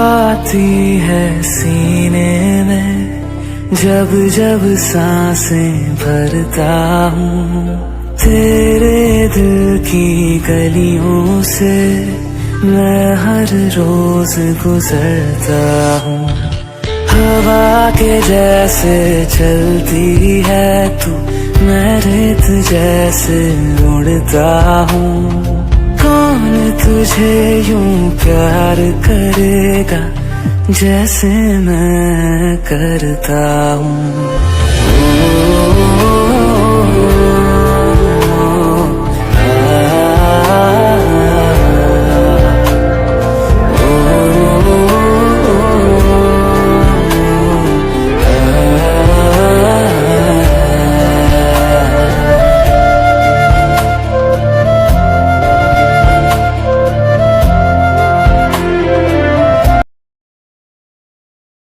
आती है सीने में जब जब सांसें भरता हूँ। तेरे दिल की गलियों से मैं हर रोज गुजरता हूँ। हवा के जैसे चलती है तू, मैं रेत जैसे उड़ता हूँ। कौन तुझे यूं प्यार करेगा जैसे मैं करता हूँ।